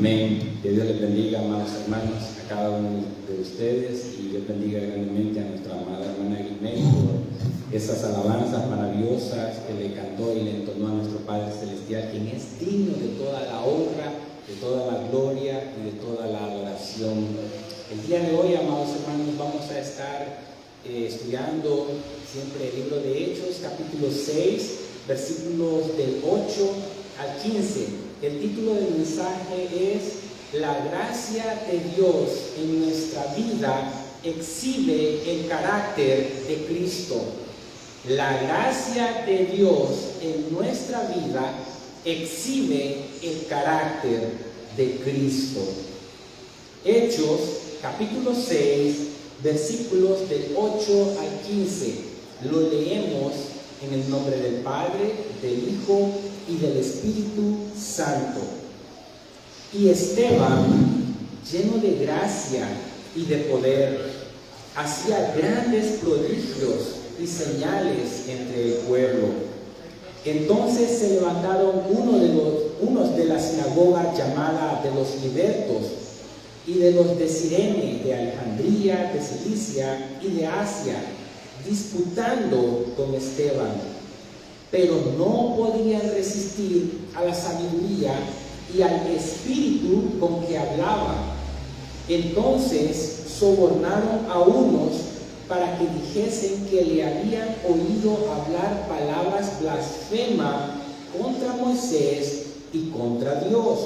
Amén. Que Dios les bendiga, amados hermanos, a cada uno de ustedes, y Dios bendiga grandemente a nuestra amada hermana Guinea por esas alabanzas maravillosas que le cantó y le entonó a nuestro Padre Celestial, quien es digno de toda la honra, de toda la gloria y de toda la adoración. El día de hoy, amados hermanos, vamos a estar estudiando siempre el libro de Hechos, capítulo 6, versículos del 8 al 15. El título del mensaje es: La gracia de Dios en nuestra vida exhibe el carácter de Cristo. La gracia de Dios en nuestra vida exhibe el carácter de Cristo. Hechos, capítulo 6, versículos del 8 al 15. Lo leemos en el nombre del Padre, del Hijo y del Espíritu Santo. Y Esteban, lleno de gracia y de poder, hacía grandes prodigios y señales entre el pueblo. Entonces se levantaron unos de la sinagoga llamada de los libertos, y de los de Cirene, de Alejandría, de Cilicia y de Asia, disputando con Esteban, pero no podían resistir a la sabiduría y al espíritu con que hablaba. Entonces sobornaron a unos para que dijesen que le habían oído hablar palabras blasfemas contra Moisés y contra Dios,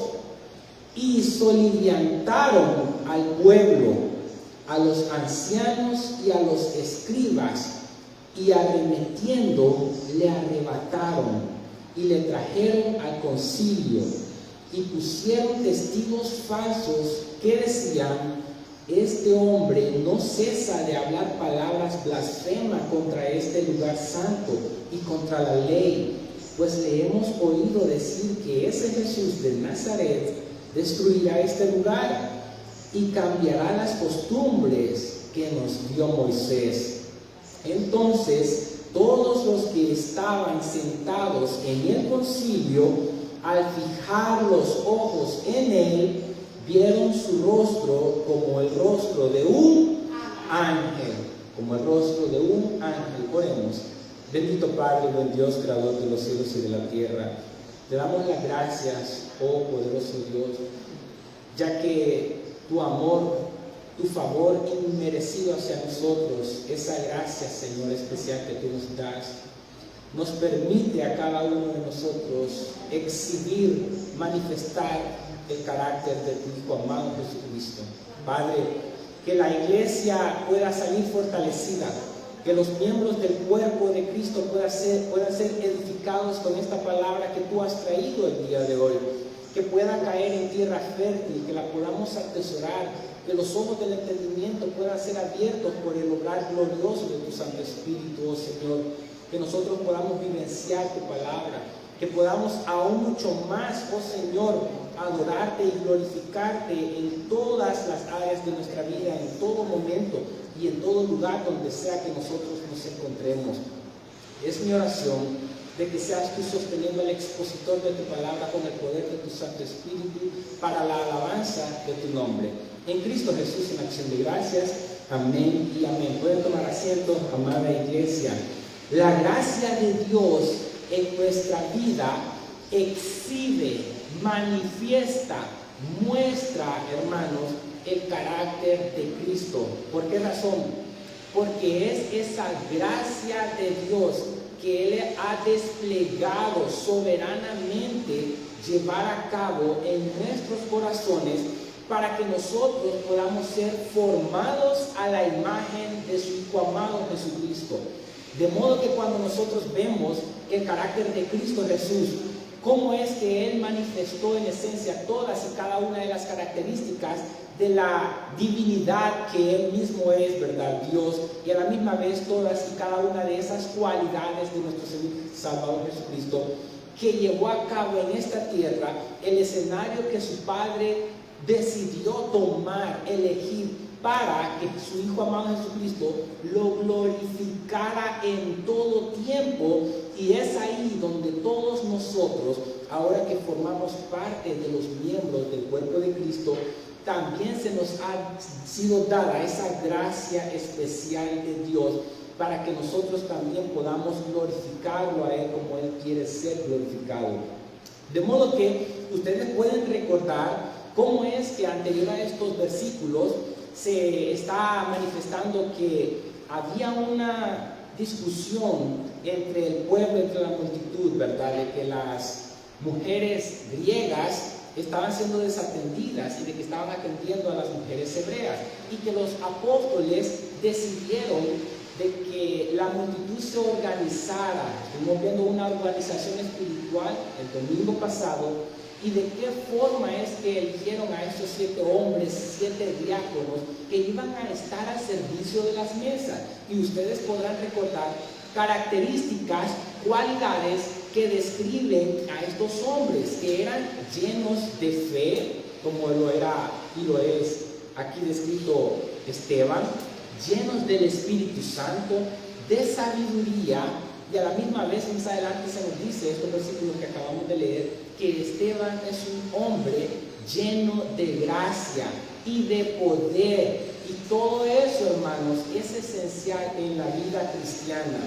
y soliviantaron al pueblo, a los ancianos y a los escribas, y arremetiendo le arrebataron y le trajeron al concilio, y pusieron testigos falsos que decían: este hombre no cesa de hablar palabras blasfemas contra este lugar santo y contra la ley, pues le hemos oído decir que ese Jesús de Nazaret destruirá este lugar y cambiará las costumbres que nos dio Moisés. Entonces todos los que estaban sentados en el concilio, al fijar los ojos en él, vieron su rostro como el rostro de un ángel. Como el rostro de un ángel. Oremos. Bendito Padre, buen Dios, creador de los cielos y de la tierra, te damos las gracias, oh poderoso Dios, ya que tu amor, tu favor inmerecido hacia nosotros, esa gracia, Señor, especial que tú nos das, nos permite a cada uno de nosotros exhibir, manifestar el carácter de tu Hijo amado Jesucristo. Padre, que la iglesia pueda salir fortalecida, que los miembros del cuerpo de Cristo puedan ser edificados con esta palabra que tú has traído el día de hoy, que pueda caer en tierra fértil, que la podamos atesorar, que los ojos del entendimiento puedan ser abiertos por el obrar glorioso de tu Santo Espíritu, oh Señor, que nosotros podamos vivenciar tu palabra, que podamos aún mucho más, oh Señor, adorarte y glorificarte en todas las áreas de nuestra vida, en todo momento y en todo lugar donde sea que nosotros nos encontremos. Es mi oración de que seas tú sosteniendo al expositor de tu palabra con el poder de tu Santo Espíritu para la alabanza de tu nombre. En Cristo Jesús, en acción de gracias. Amén y amén. Pueden tomar asiento, amada iglesia. La gracia de Dios en nuestra vida exhibe, manifiesta, muestra, hermanos, el carácter de Cristo. ¿Por qué razón? Porque es esa gracia de Dios que Él ha desplegado soberanamente llevar a cabo en nuestros corazones para que nosotros podamos ser formados a la imagen de su Hijo amado Jesucristo. De modo que cuando nosotros vemos el carácter de Cristo Jesús, cómo es que Él manifestó en esencia todas y cada una de las características de la divinidad que Él mismo es, ¿verdad? Dios, y a la misma vez todas y cada una de esas cualidades de nuestro Salvador Jesucristo, que llevó a cabo en esta tierra el escenario que su Padre decidió tomar, elegir, para que su Hijo amado Jesucristo lo glorificara en todo tiempo. Y es ahí donde todos nosotros, ahora que formamos parte de los miembros del cuerpo de Cristo, también se nos ha sido dada esa gracia especial de Dios para que nosotros también podamos glorificarlo a Él como Él quiere ser glorificado. De modo que ustedes pueden recordar cómo es que anterior a estos versículos se está manifestando que había una discusión entre el pueblo, entre la multitud, ¿verdad? De que las mujeres griegas estaban siendo desatendidas y de que estaban atendiendo a las mujeres hebreas, y que los apóstoles decidieron de que la multitud se organizara. Estuvimos viendo una organización espiritual el domingo pasado, y de qué forma es que eligieron a estos 7 hombres, 7 diáconos que iban a estar al servicio de las mesas. Y ustedes podrán recordar características, cualidades que describen a estos hombres, que eran llenos de fe, como lo era y lo es aquí descrito Esteban, llenos del Espíritu Santo, de sabiduría, y a la misma vez más adelante se nos dice, estos versículos que acabamos de leer, que Esteban es un hombre lleno de gracia y de poder. Y todo eso, hermanos, es esencial en la vida cristiana.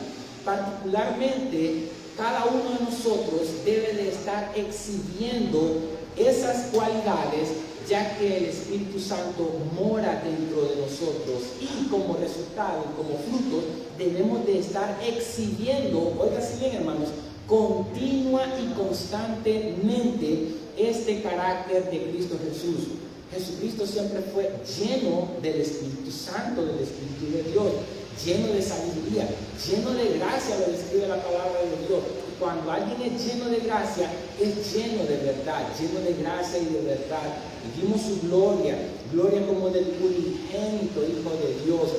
Particularmente, cada uno de nosotros debe de estar exhibiendo esas cualidades, ya que el Espíritu Santo mora dentro de nosotros, y como resultado, como fruto, debemos de estar exhibiendo, oigan bien, hermanos, continua y constantemente este carácter de Cristo Jesús. Jesucristo siempre fue lleno del Espíritu Santo, del Espíritu de Dios, lleno de sabiduría, lleno de gracia, lo describe la palabra de Dios. Y cuando alguien es lleno de gracia, es lleno de verdad, lleno de gracia y de verdad. Y vimos su gloria, gloria como del unigénito Hijo de Dios.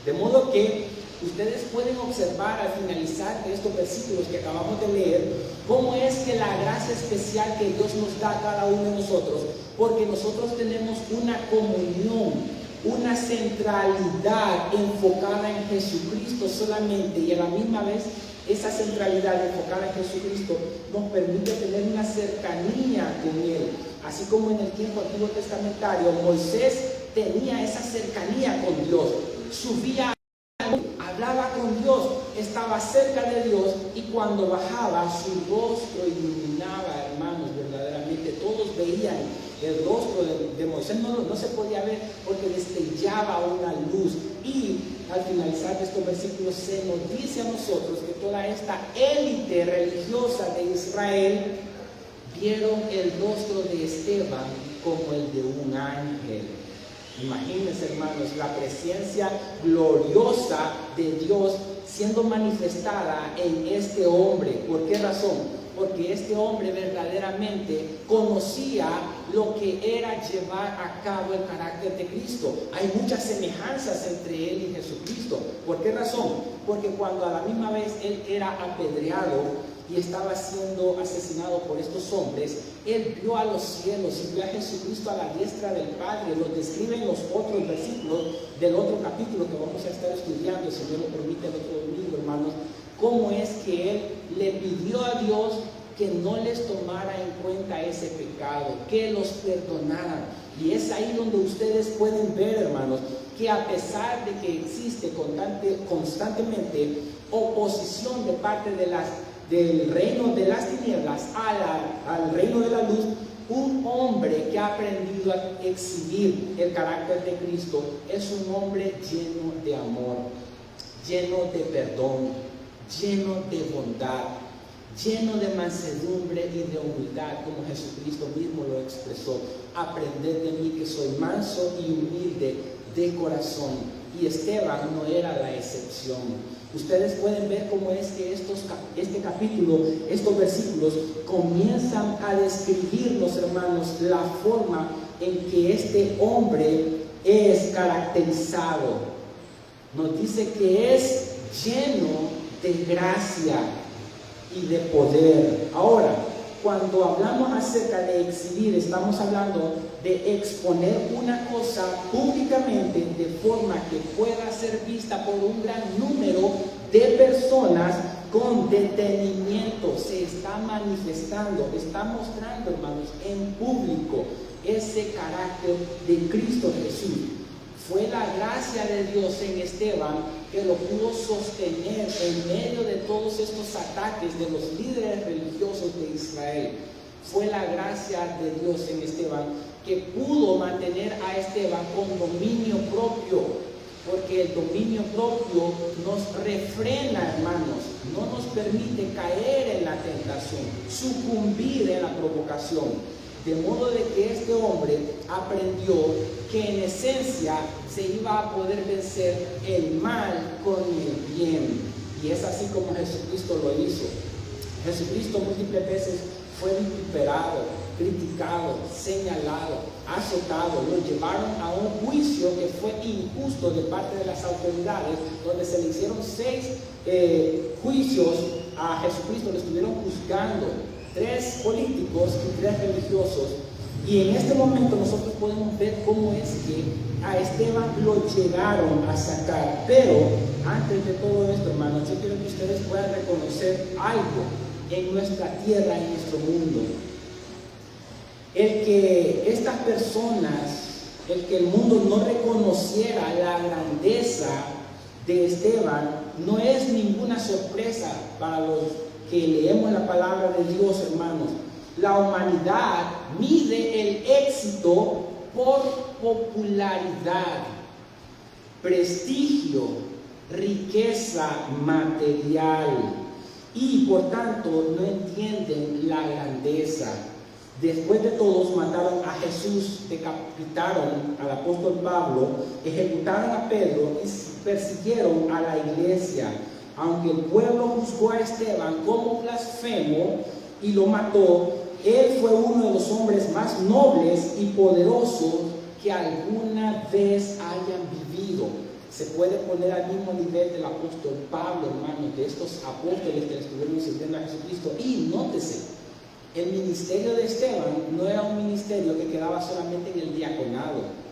De modo que ustedes pueden observar al finalizar de estos versículos que acabamos de leer, cómo es que la gracia especial que Dios nos da a cada uno de nosotros, porque nosotros tenemos una comunión, una centralidad enfocada en Jesucristo solamente, y a la misma vez esa centralidad enfocada en Jesucristo nos permite tener una cercanía con Él. Así como en el tiempo antiguo testamentario Moisés tenía esa cercanía con Dios, subía, hablaba con Dios, estaba cerca de Dios, y cuando bajaba su rostro iluminaba, hermanos, verdaderamente todos veían el rostro de Moisés, no se podía ver porque destellaba una luz. Y al finalizar de estos versículos se nos dice a nosotros que toda esta élite religiosa de Israel vieron el rostro de Esteban como el de un ángel. Imagínense, hermanos, la presencia gloriosa de Dios siendo manifestada en este hombre. ¿Por qué razón? Porque este hombre verdaderamente conocía lo que era llevar a cabo el carácter de Cristo. Hay muchas semejanzas entre él y Jesucristo. ¿Por qué razón? Porque cuando a la misma vez él era apedreado y estaba siendo asesinado por estos hombres, él vio a los cielos y vio a Jesucristo a la diestra del Padre. Lo describen los otros versículos del otro capítulo que vamos a estar estudiando, si Dios lo permite, el otro domingo, hermanos. Cómo es que él le pidió a Dios que no les tomara en cuenta ese pecado, que los perdonara. Y es ahí donde ustedes pueden ver, hermanos, que a pesar de que existe constantemente oposición de parte del reino de las tinieblas al reino de la luz, un hombre que ha aprendido a exhibir el carácter de Cristo es un hombre lleno de amor, lleno de perdón, lleno de bondad, lleno de mansedumbre y de humildad, como Jesucristo mismo lo expresó. Aprended de mí, que soy manso y humilde de corazón. Y Esteban no era la excepción. Ustedes pueden ver cómo es que este capítulo, estos versículos comienzan a describirnos, hermanos, la forma en que este hombre es caracterizado. Nos dice que es lleno de gracia y de poder. Ahora, cuando hablamos acerca de exhibir, estamos hablando de exponer una cosa públicamente de forma que pueda ser vista por un gran número de personas con detenimiento se está manifestando, está mostrando, hermanos, en público ese carácter de Cristo Jesús. Fue la gracia de Dios en Esteban que lo pudo sostener en medio de todos estos ataques de los líderes religiosos de Israel. Fue la gracia de Dios en Esteban que pudo mantener a Esteban con dominio propio, porque el dominio propio nos refrena, hermanos, no nos permite caer en la tentación, sucumbir en la provocación. De modo de que este hombre aprendió que en esencia se iba a poder vencer el mal con el bien. Y es así como Jesucristo lo hizo. Jesucristo múltiples veces fue vituperado, criticado, señalado, azotado. Lo llevaron a un juicio que fue injusto de parte de las autoridades, donde se le hicieron 6 juicios a Jesucristo. Lo estuvieron juzgando 3 políticos y 3 religiosos. Y en este momento nosotros podemos ver cómo es que a Esteban lo llegaron a sacar. Pero antes de todo esto, hermanos, yo quiero que ustedes puedan reconocer algo en nuestra tierra, en nuestro mundo. El que estas personas, el que el mundo no reconociera la grandeza de Esteban, no es ninguna sorpresa para los que leemos la palabra de Dios, hermanos. La humanidad mide el éxito por popularidad, prestigio, riqueza material, y por tanto no entienden la grandeza. Después de todos mataron a Jesús, decapitaron al apóstol Pablo, ejecutaron a Pedro y persiguieron a la iglesia. Aunque el pueblo juzgó a Esteban como blasfemo y lo mató, él fue uno de los hombres más nobles y poderosos que alguna vez hayan vivido. Se puede poner al mismo nivel del apóstol Pablo, hermanos, de estos apóstoles que le estuvieron sirviendo a Jesucristo. Y nótese, el ministerio de Esteban no era un ministerio que quedaba solamente en el diaconado,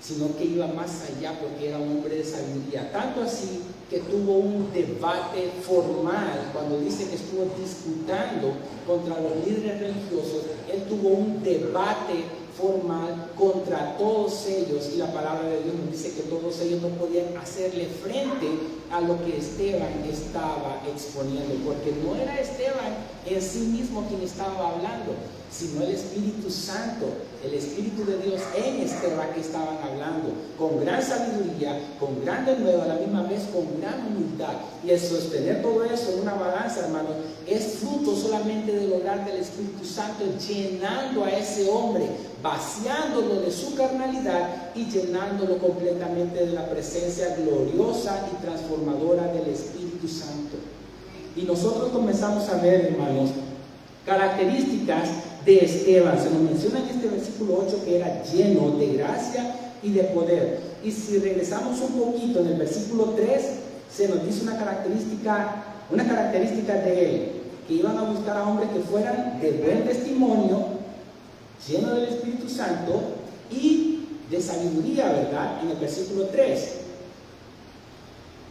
sino que iba más allá porque era un hombre de sabiduría. Tanto así que tuvo un debate formal. Cuando dice que estuvo disputando contra los líderes religiosos, él tuvo un debate formal contra todos ellos, y la palabra de Dios nos dice que todos ellos no podían hacerle frente a lo que Esteban estaba exponiendo, porque no era Esteban en sí mismo quien estaba hablando, sino el Espíritu Santo, el Espíritu de Dios en Esteban que estaban hablando, con gran sabiduría, con gran denuedo, a la misma vez con gran humildad. Y el sostener todo eso en una balanza, hermano, es fruto solamente del obrar del Espíritu Santo, llenando a ese hombre, vaciándolo de su carnalidad y llenándolo completamente de la presencia gloriosa y transformadora del Espíritu Santo. Y nosotros comenzamos a ver, hermanos, características de Esteban. Se nos menciona en este versículo 8 que era lleno de gracia y de poder. Y si regresamos un poquito en el versículo 3, se nos dice una característica de él, que iban a buscar a hombres que fueran de buen testimonio, llenos del Espíritu Santo y de sabiduría, ¿verdad? En el versículo 3.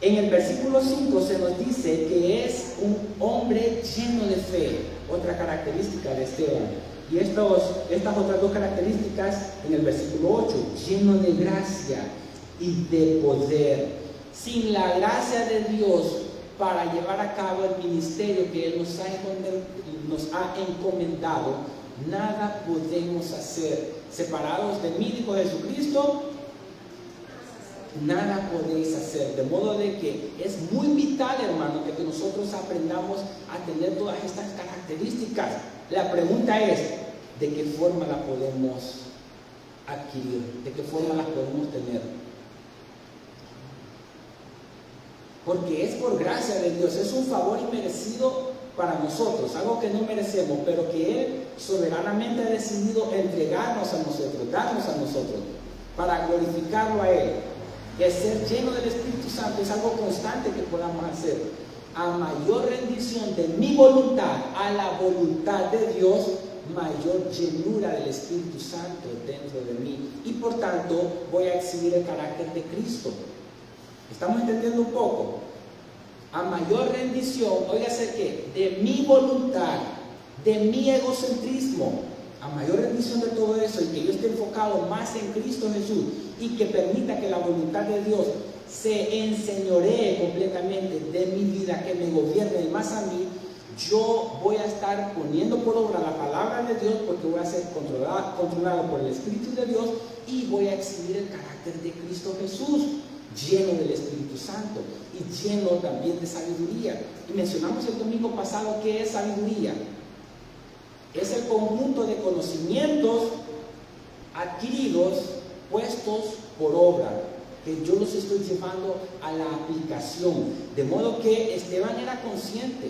En el versículo 5 se nos dice que es un hombre lleno de fe, otra característica de Esteban. Y estas otras 2 características en el versículo 8, lleno de gracia y de poder. Sin la gracia de Dios para llevar a cabo el ministerio que Él nos ha encomendado, nada podemos hacer. Separados de mí, dijo Jesucristo, nada podéis hacer. De modo de que es muy vital, hermano, que nosotros aprendamos a tener todas estas características. La pregunta es, ¿de qué forma la podemos adquirir? ¿De qué forma las podemos tener? Porque es por gracia de Dios, es un favor inmerecido para nosotros, algo que no merecemos, pero que Él soberanamente ha decidido entregarnos a nosotros, darnos a nosotros, para glorificarlo a Él. El ser lleno del Espíritu Santo es algo constante que podamos hacer. A mayor rendición de mi voluntad a la voluntad de Dios, mayor llenura del Espíritu Santo dentro de mí. Y por tanto voy a exhibir el carácter de Cristo. ¿Estamos entendiendo un poco? a mayor rendición, óigase que, de mi voluntad, de mi egocentrismo, a mayor rendición de todo eso, y que yo esté enfocado más en Cristo Jesús, y que permita que la voluntad de Dios se enseñoree completamente de mi vida, que me gobierne más a mí, yo voy a estar poniendo por obra la palabra de Dios, porque voy a ser controlado por el Espíritu de Dios, y voy a exhibir el carácter de Cristo Jesús, lleno del Espíritu Santo y lleno también de sabiduría. Y mencionamos el domingo pasado qué es sabiduría. Es el conjunto de conocimientos adquiridos, puestos por obra, que yo los estoy llevando a la aplicación. De modo que Esteban era consciente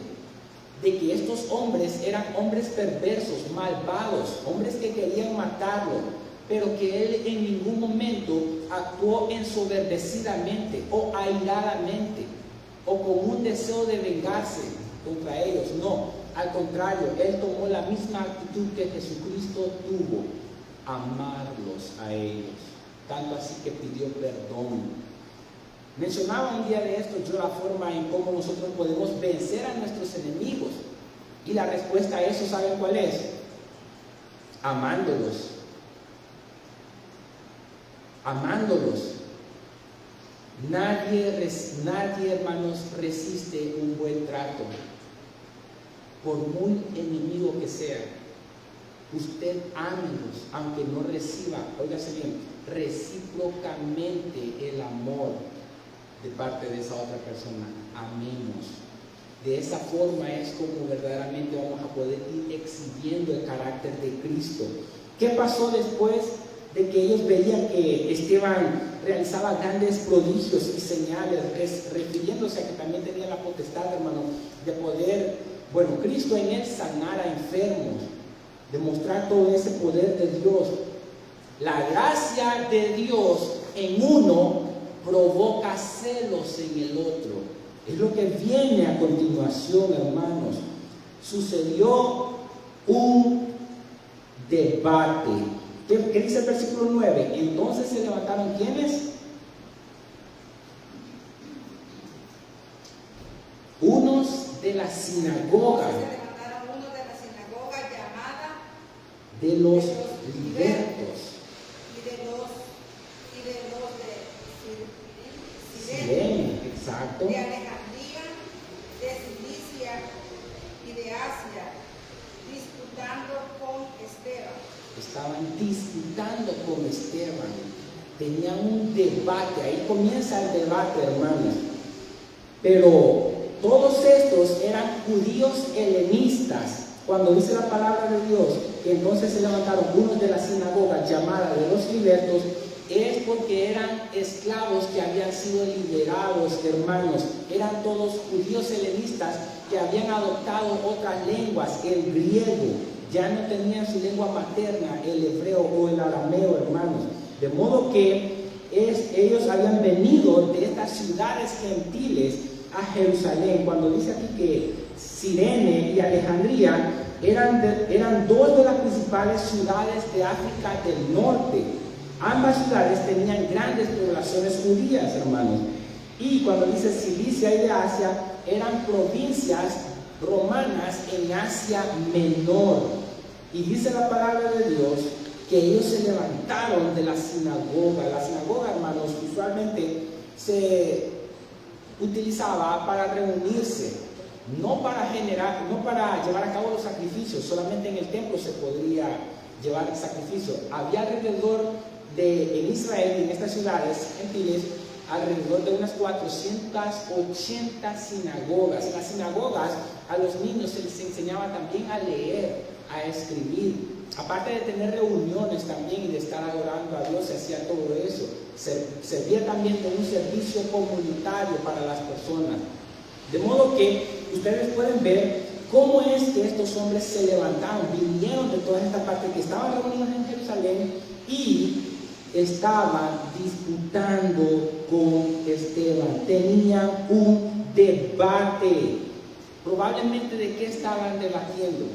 de que estos hombres eran hombres perversos, malvados, hombres que querían matarlo, pero que él en ningún momento actuó ensoberbecidamente o airadamente o con un deseo de vengarse contra ellos. No, al contrario, él tomó la misma actitud que Jesucristo tuvo, amarlos a ellos, tanto así que pidió perdón. Mencionaba un día de esto yo la forma en cómo nosotros podemos vencer a nuestros enemigos, y la respuesta a eso, ¿saben cuál es? Amándolos. Amándolos. Nadie, hermanos, resiste un buen trato, por muy enemigo que sea. Usted ámelos, aunque no reciba, óigase bien, recíprocamente el amor de parte de esa otra persona. Amemos. De esa forma es como verdaderamente vamos a poder ir exhibiendo el carácter de Cristo. ¿Qué pasó después de que ellos veían que Esteban realizaba grandes prodigios y señales, refiriéndose a que también tenía la potestad, hermano, de poder, Cristo en él sanar a enfermos, demostrar todo ese poder de Dios? La gracia de Dios en uno provoca celos en el otro. Es lo que viene a continuación, hermanos. Sucedió un debate. ¿Qué dice el versículo 9? Entonces se levantaron, ¿quiénes? Unos de la sinagoga. Se levantaron unos de la sinagoga llamada de los libertos. Y de Sirene, exacto. de Alejandría, de Cilicia y de Asia, disputando con Esteban. Estaban disputando con Esteban. Tenían un debate. Ahí comienza el debate, hermanos. Pero todos estos eran judíos helenistas. Cuando dice la palabra de Dios que entonces se levantaron unos de la sinagoga llamada de los libertos, es porque eran esclavos que habían sido liberados, hermanos. Eran todos judíos helenistas que habían adoptado otras lenguas, el griego. Ya no tenían su lengua materna, el hebreo o el arameo, hermanos. De modo que ellos habían venido de estas ciudades gentiles a Jerusalén. Cuando dice aquí que Sirene y Alejandría eran dos de las principales ciudades de África del Norte. Ambas ciudades tenían grandes poblaciones judías, hermanos. Y cuando dice Cilicia y de Asia, eran provincias romanas en Asia Menor. Y dice la palabra de Dios que ellos se levantaron de la sinagoga. La sinagoga, hermanos, usualmente se utilizaba para reunirse, no para llevar a cabo los sacrificios. Solamente en el templo se podría llevar el sacrificio. Había alrededor en Israel, en estas ciudades gentiles, alrededor de unas 480 sinagogas. En las sinagogas a los niños se les enseñaba también a leer, a escribir. Aparte de tener reuniones también y de estar adorando a Dios, se hacía todo eso. Servía también de un servicio comunitario para las personas. De modo que ustedes pueden ver cómo es que estos hombres se levantaron, vinieron de toda esta parte, que estaban reunidos en Jerusalén y estaban disputando con Esteban. Tenían un debate. Probablemente, ¿de qué estaban debatiendo?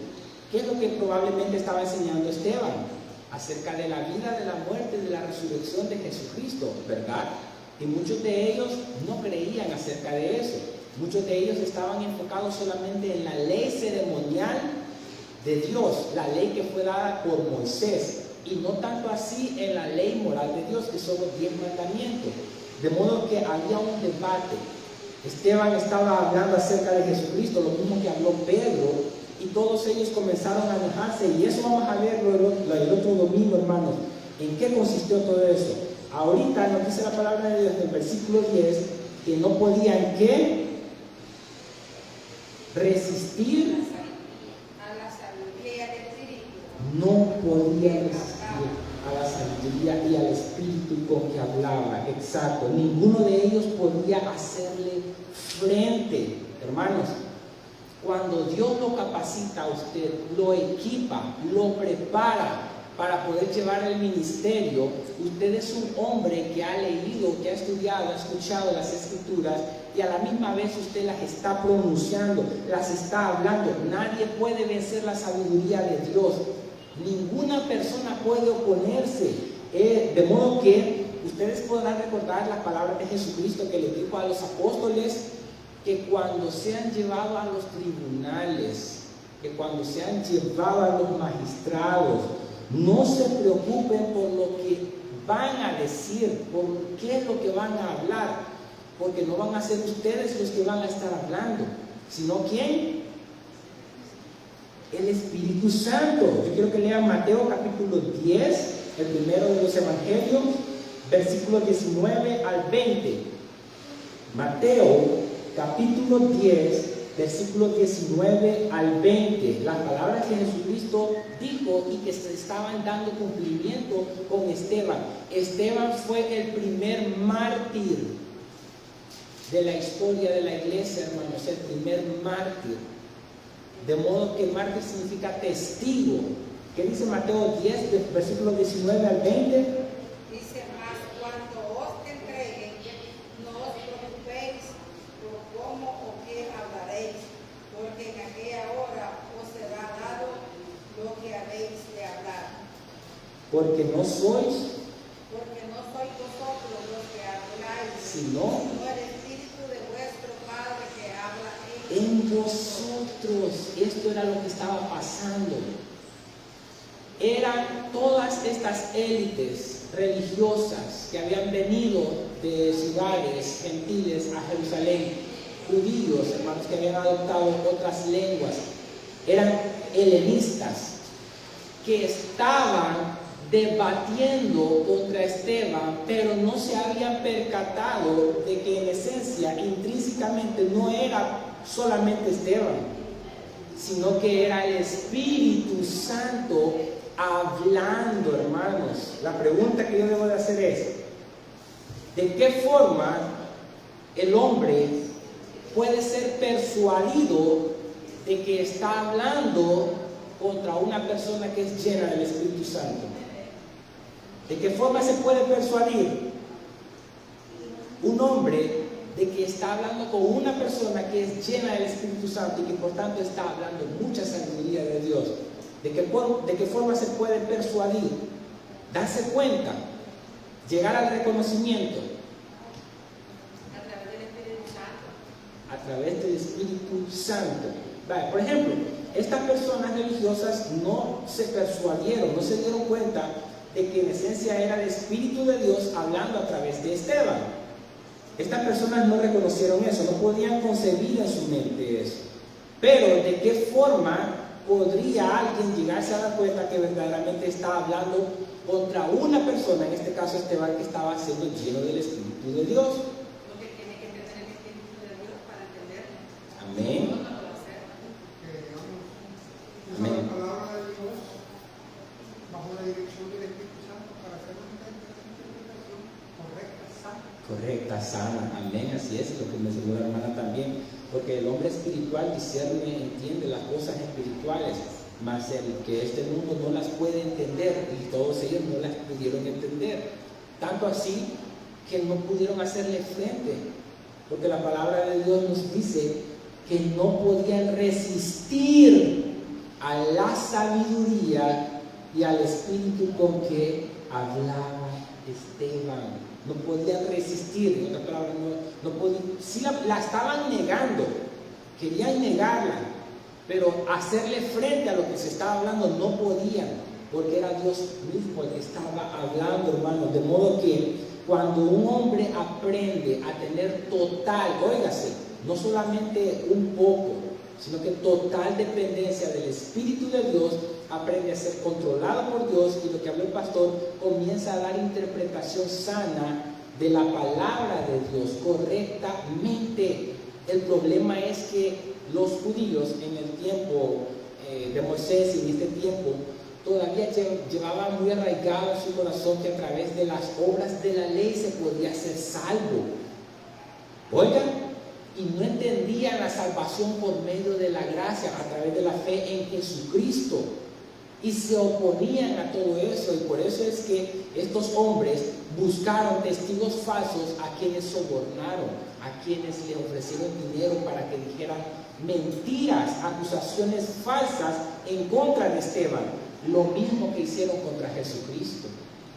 ¿Qué es lo que probablemente estaba enseñando Esteban? Acerca de la vida, de la muerte, de la resurrección de Jesucristo, ¿verdad? Y muchos de ellos no creían acerca de eso. Muchos de ellos estaban enfocados solamente en la ley ceremonial de Dios, la ley que fue dada por Moisés, y no tanto así en la ley moral de Dios, que son los 10 mandamientos. De modo que había un debate. Esteban estaba hablando acerca de Jesucristo, lo mismo que habló Pedro, y todos ellos comenzaron a enojarse, y eso vamos a verlo el otro domingo, hermanos. ¿En qué consistió todo eso? Ahorita nos dice la palabra de Dios en el versículo 10 que no podían ¿qué? Resistir a la sabiduría del Espíritu. No podían resistir a la sabiduría y al Espíritu con que hablaba. Exacto. Ninguno de ellos podía hacerle frente. Hermanos, cuando Dios lo capacita a usted, lo equipa, lo prepara para poder llevar el ministerio, usted es un hombre que ha leído, que ha estudiado, ha escuchado las Escrituras y a la misma vez usted las está pronunciando, las está hablando. Nadie puede vencer la sabiduría de Dios. Ninguna persona puede oponerse. De modo que ustedes podrán recordar las palabras de Jesucristo que le dijo a los apóstoles, que cuando sean llevados a los tribunales, que cuando sean llevados a los magistrados, no se preocupen por lo que van a decir, por qué es lo que van a hablar, porque no van a ser ustedes los que van a estar hablando, sino ¿quién? El Espíritu Santo. Yo quiero que lean Mateo capítulo 10, el primero de los evangelios, versículos 19 al 20. Mateo capítulo 10, versículos 19 al 20, las palabras que Jesucristo dijo y que se estaban dando cumplimiento con Esteban. Esteban fue el primer mártir de la historia de la iglesia, hermanos, el primer mártir. De modo que mártir significa testigo. ¿Qué dice Mateo 10, versículos 19 al 20? Dice más, cuando os entreguen, no os preocupéis por cómo o qué hablaréis, porque en aquella hora os será dado lo que habéis de hablar. Porque no sois vosotros los que habláis, sino el Espíritu de vuestro Padre que habla en vosotros. Esto era lo que estaba pasando. Eran todas estas élites religiosas que habían venido de ciudades gentiles a Jerusalén, judíos, hermanos, que habían adoptado otras lenguas, eran helenistas, que estaban debatiendo contra Esteban, pero no se habían percatado de que en esencia, intrínsecamente, no era solamente Esteban, sino que era el Espíritu Santo hablando, hermanos. La pregunta que yo debo de hacer es, ¿de qué forma el hombre puede ser persuadido de que está hablando contra una persona que es llena del Espíritu Santo? ¿De qué forma se puede persuadir un hombre de que está hablando con una persona que es llena del Espíritu Santo y que por tanto está hablando mucha sabiduría de Dios? ¿De qué forma se puede persuadir? Darse cuenta, llegar al reconocimiento. a través del Espíritu Santo. A través del Espíritu Santo. Vale, por ejemplo, estas personas religiosas no se persuadieron, no se dieron cuenta de que en esencia era el Espíritu de Dios hablando a través de Esteban. Estas personas no reconocieron eso, no podían concebir en su mente eso. Pero ¿de qué forma podría alguien llegarse a dar cuenta que verdaderamente estaba hablando contra una persona, en este caso Esteban, que estaba siendo lleno del Espíritu de Dios? Porque tiene que tener el Espíritu de Dios para entenderlo. Amén. No lo va a hacer. Amén. La palabra de Dios bajo la dirección del Espíritu Santo para hacer una interpretación correcta, sana. Correcta, sana, amén, así es, lo que me enseñó la hermana también, porque el hombre espiritual discierne, entiende las cosas espirituales, mas el que este mundo no las puede entender, y todos ellos no las pudieron entender, tanto así que no pudieron hacerle frente, porque la palabra de Dios nos dice que no podían resistir a la sabiduría y al espíritu con que hablaba Esteban. no podían resistir, en otras palabras, no podían, sí la estaban negando, querían negarla, pero hacerle frente a lo que se estaba hablando no podían, porque era Dios mismo el que estaba hablando, hermanos. De modo que cuando un hombre aprende a tener total, óigase, no solamente un poco, sino que total dependencia del Espíritu de Dios, aprende a ser controlado por Dios, y lo que habló el pastor, comienza a dar interpretación sana de la palabra de Dios correctamente. El problema es que los judíos en el tiempo de Moisés y en este tiempo todavía llevaban muy arraigado en su corazón que a través de las obras de la ley se podía ser salvo. Oigan, y no entendían la salvación por medio de la gracia, a través de la fe en Jesucristo, y se oponían a todo eso. Y por eso es que estos hombres buscaron testigos falsos a quienes sobornaron, a quienes le ofrecieron dinero para que dijeran mentiras, acusaciones falsas en contra de Esteban. Lo mismo que hicieron contra Jesucristo,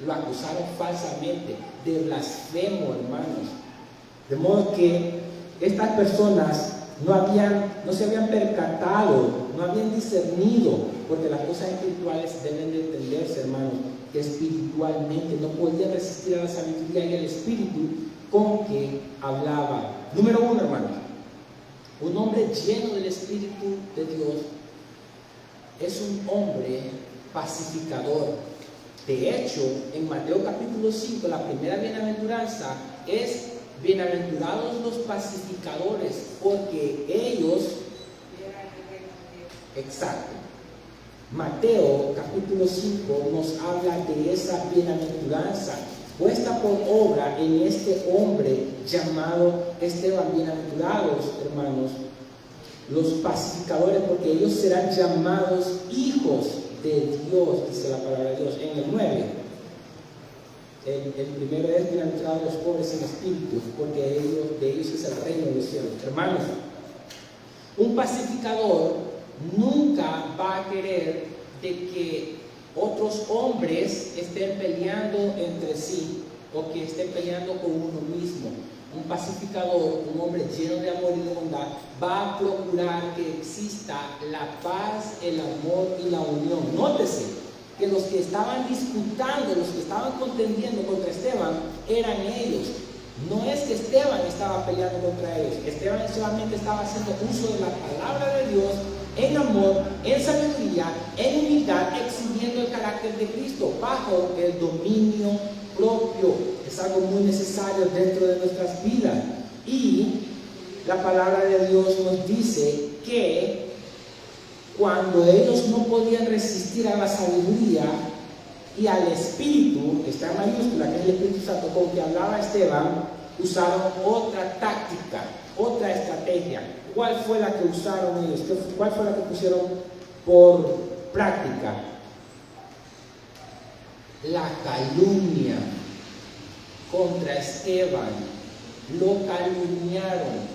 lo acusaron falsamente de blasfemo, hermanos. De modo que estas personas no se habían percatado, no habían discernido, porque las cosas espirituales deben de entenderse, hermanos, que espiritualmente no podían resistir a la sabiduría y el espíritu con que hablaba. Número 1, hermanos, un hombre lleno del Espíritu de Dios es un hombre pacificador. De hecho, en Mateo capítulo 5, la primera bienaventuranza es: bienaventurados los pacificadores, porque ellos... Exacto. Mateo capítulo 5 nos habla de esa bienaventuranza puesta por obra en este hombre llamado Esteban. Bienaventurados, hermanos, los pacificadores, porque ellos serán llamados hijos de Dios, dice la palabra de Dios. En el 9, el primero es: bienaventurados los pobres en espíritu, porque de ellos es el reino de los cielos. Hermanos, un pacificador nunca va a querer de que otros hombres estén peleando entre sí, o que estén peleando con uno mismo. Un pacificador, un hombre lleno de amor y de bondad, va a procurar que exista la paz, el amor y la unión. Nótese que los que estaban disputando, los que estaban contendiendo contra Esteban, eran ellos. No es que Esteban estaba peleando contra ellos. Esteban solamente estaba haciendo uso de la palabra de Dios en amor, en sabiduría, en humildad, exhibiendo el carácter de Cristo bajo el dominio propio. Es algo muy necesario dentro de nuestras vidas. Y la palabra de Dios nos dice que cuando ellos no podían resistir a la sabiduría y al Espíritu, está en mayúscula, que es el Espíritu Santo con que hablaba Esteban, usaron otra táctica, otra estrategia. ¿Cuál fue la que usaron ellos? ¿Cuál fue la que pusieron por práctica? La calumnia contra Esteban. Lo calumniaron.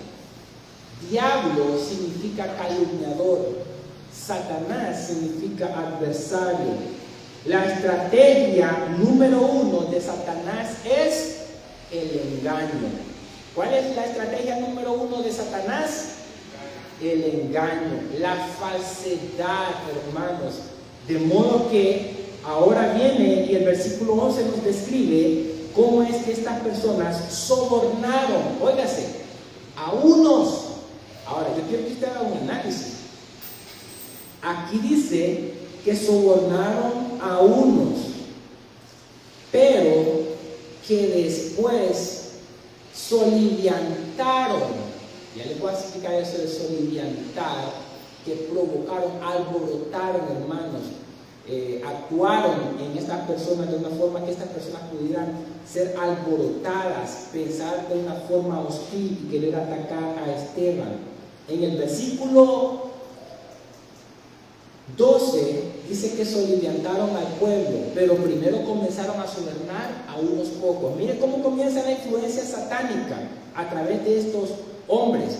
Diablo significa calumniador. Satanás significa adversario. La estrategia número 1 de Satanás es el engaño. ¿Cuál es la estrategia número 1 de Satanás? El engaño, la falsedad, hermanos. De modo que ahora viene y el versículo 11 nos describe cómo es que estas personas sobornaron, óigase, a unos. Ahora, yo quiero que usted haga un análisis. Aquí dice que sobornaron a unos, pero que después soliviantaron. Ya les voy a explicar eso de soliviantar, que provocaron, alborotaron, hermanos. Actuaron en estas personas de una forma que estas personas pudieran ser alborotadas, pensar de una forma hostil y querer atacar a Esteban. En el versículo 12 dice que soliviantaron al pueblo, pero primero comenzaron a sobornar a unos pocos. Mire cómo comienza la influencia satánica a través de estos hombres.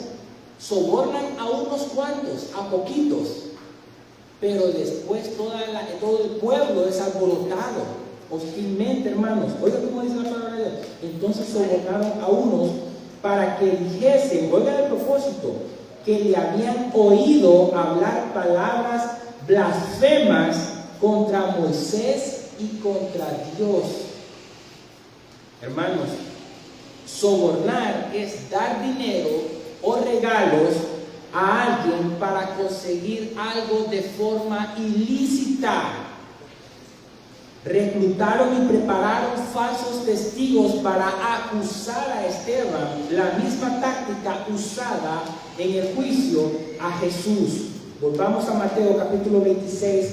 Sobornan a unos cuantos, a poquitos, pero después todo el pueblo es alborotado. hostilmente, hermanos. Oiga cómo dice la palabra de Dios. Entonces sobornaron a unos para que dijesen, oiga el propósito, que le habían oído hablar palabras blasfemas contra Moisés y contra Dios. Hermanos, sobornar es dar dinero o regalos a alguien para conseguir algo de forma ilícita. Reclutaron y prepararon falsos testigos para acusar a Esteban, la misma táctica usada en el juicio a Jesús. Volvamos a Mateo capítulo 26,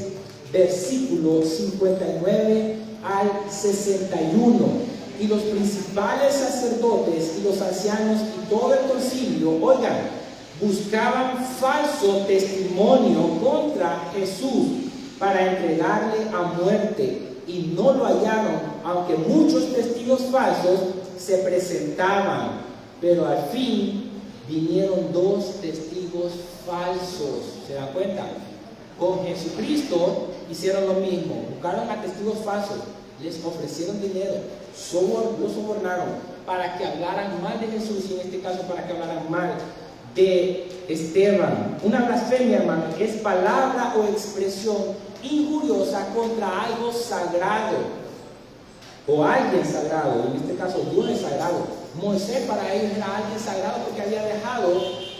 versículo 59 al 61. Y los principales sacerdotes y los ancianos y todo el concilio, oigan, buscaban falso testimonio contra Jesús para entregarle a muerte, y no lo hallaron, aunque muchos testigos falsos se presentaban. Pero al fin vinieron 2 testigos falsos. ¿Se dan cuenta? Con Jesucristo hicieron lo mismo, buscaron a testigos falsos, les ofrecieron dinero, lo sobornaron para que hablaran mal de Jesús, y en este caso para que hablaran mal de Esteban. Una blasfemia, hermano, es palabra o expresión injuriosa contra algo sagrado o alguien sagrado. En este caso Dios es sagrado. Moisés para ellos era alguien sagrado porque había dejado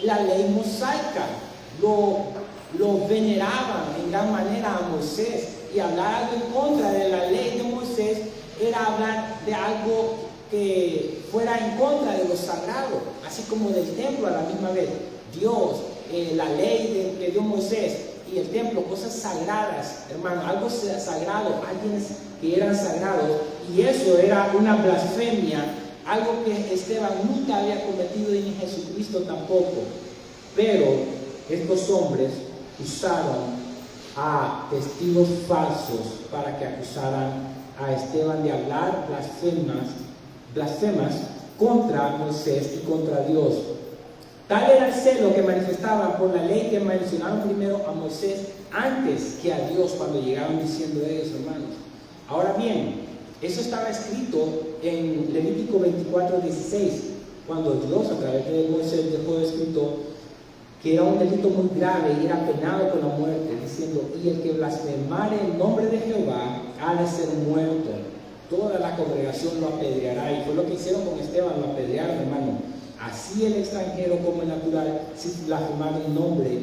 la ley mosaica. Lo veneraban en gran manera a Moisés, y hablar algo en contra de la ley de Moisés era hablar de algo que fuera en contra de lo sagrado, así como del templo a la misma vez. Dios, la ley que dio Moisés y el templo, cosas sagradas, hermano, algo sagrado, alguien que eran sagrados, y eso era una blasfemia, algo que Esteban nunca había cometido y ni Jesucristo tampoco. Pero estos hombres usaron a testigos falsos para que acusaran a Esteban de hablar blasfemas contra Moisés y contra Dios. Tal era el celo que manifestaban por la ley que mencionaron primero a Moisés antes que a Dios cuando llegaron diciendo ellos, hermanos. Ahora bien, eso estaba escrito en Levítico 24:16, cuando Dios a través de Moisés dejó escrito que era un delito muy grave y era penado con la muerte, diciendo, y el que blasfemare el nombre de Jehová ha de ser muerto. Toda la congregación lo apedreará, y fue lo que hicieron con Esteban, lo apedrearon, hermano. Así el extranjero como el natural, si blasfemare el nombre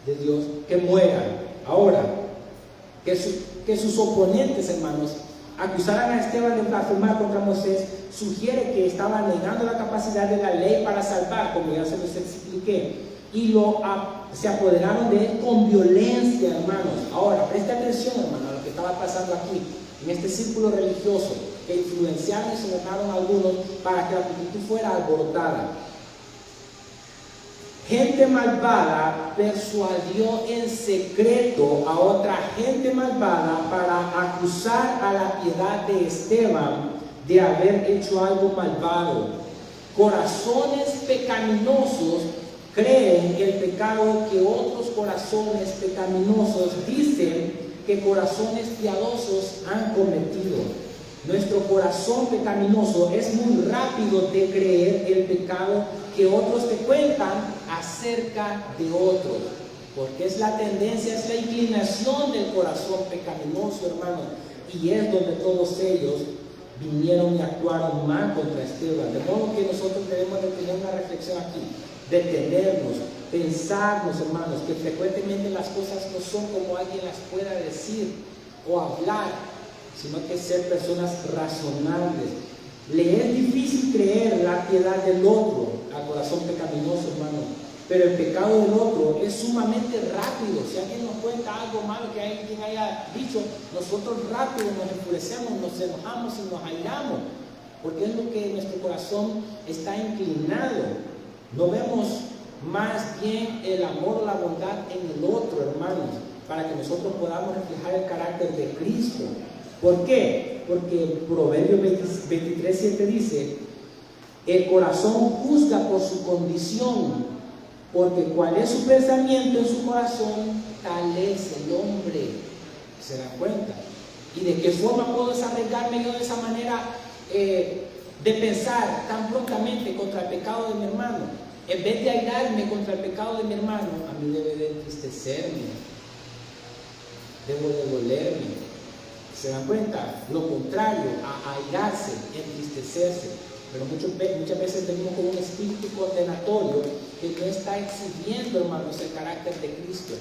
de Dios, que muera. Ahora, que sus oponentes, hermanos, acusaran a Esteban de blasfemar contra Moisés, sugiere que estaba negando la capacidad de la ley para salvar, como ya se los expliqué, y se apoderaron de él con violencia, hermanos. Ahora, presta atención, hermano, a lo que estaba pasando aquí, en este círculo religioso, que influenciaron y sobornaron a algunos para que la multitud fuera alborotada. Gente malvada persuadió en secreto a otra gente malvada para acusar a la piedad de Esteban de haber hecho algo malvado. Corazones pecaminosos creen el pecado que otros corazones pecaminosos dicen que corazones piadosos han cometido. Nuestro corazón pecaminoso es muy rápido de creer el pecado que otros te cuentan acerca de otros, porque es la tendencia, es la inclinación del corazón pecaminoso, hermano, y es donde todos ellos vinieron y actuaron mal contra Esteban. De modo que nosotros debemos de tener una reflexión aquí, detenernos, pensarnos, hermanos, que frecuentemente las cosas no son como alguien las pueda decir o hablar, sino que ser personas razonables. Le es difícil creer la piedad del otro al corazón pecaminoso, hermano, pero el pecado del otro es sumamente rápido. Si alguien nos cuenta algo malo que alguien haya dicho, nosotros rápido nos enfurecemos, nos enojamos y nos airamos, porque es lo que nuestro corazón está inclinado. No vemos más bien el amor o la bondad en el otro, hermanos, para que nosotros podamos reflejar el carácter de Cristo. ¿Por qué? Porque Proverbios 23:7 dice, el corazón juzga por su condición, porque cuál es su pensamiento en su corazón, tal es el hombre. ¿Se dan cuenta? ¿Y de qué forma puedo desarraigarme yo de esa manera de pensar tan prontamente contra el pecado de mi hermano? En vez de airarme contra el pecado de mi hermano, a mí debe de entristecerme, debo de dolerme. ¿Se dan cuenta? Lo contrario a airarse, entristecerse. Pero muchas veces venimos con un espíritu condenatorio que no está exhibiendo, hermanos, el carácter de Cristo.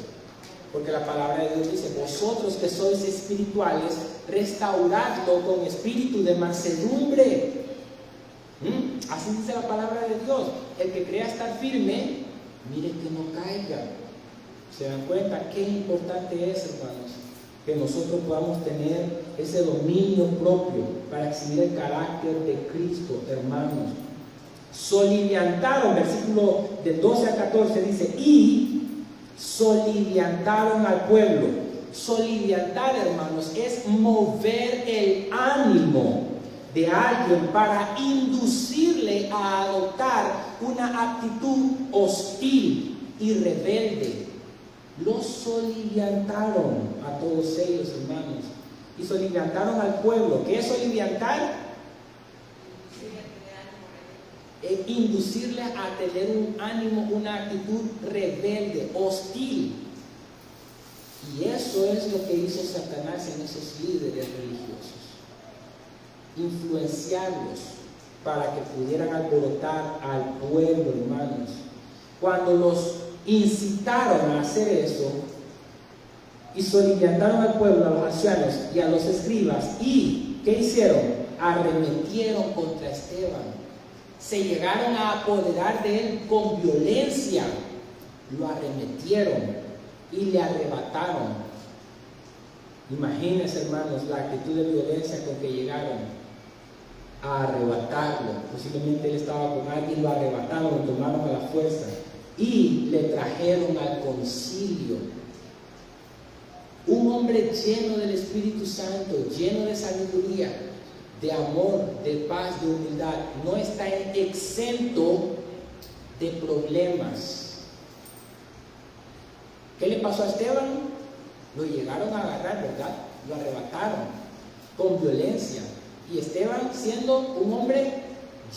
Porque la palabra de Dios dice: vosotros que sois espirituales, restauradlo con espíritu de mansedumbre. Así dice la palabra de Dios. El que crea estar firme, mire que no caiga. ¿Se dan cuenta qué importante es, hermanos? Que nosotros podamos tener ese dominio propio para exhibir el carácter de Cristo, hermanos. Soliviantaron, versículo del 12 al 14 dice: y soliviantaron al pueblo. Soliviantar, hermanos, es mover el ánimo de alguien para inducirle a adoptar una actitud hostil y rebelde. Los soliviantaron a todos ellos, hermanos, y soliviantaron al pueblo. ¿Qué es soliviantar? Inducirle a tener un ánimo, una actitud rebelde, hostil. Y eso es lo que hizo Satanás en esos líderes religiosos. Influenciarlos para que pudieran alborotar al pueblo, hermanos. Cuando los incitaron a hacer eso y soliviantaron al pueblo, a los ancianos y a los escribas, y ¿qué hicieron? Arremetieron contra Esteban, se llegaron a apoderar de él con violencia, lo arremetieron y le arrebataron. Imagínense, hermanos, la actitud de violencia con que llegaron a arrebatarlo. Posiblemente él estaba con alguien, lo arrebataron, lo tomaron a la fuerza y le trajeron al concilio. Un hombre lleno del Espíritu Santo, lleno de sabiduría, de amor, de paz, de humildad, no está exento de problemas. ¿Qué le pasó a Esteban? Lo llegaron a agarrar, ¿verdad? Lo arrebataron con violencia. Y Esteban, siendo un hombre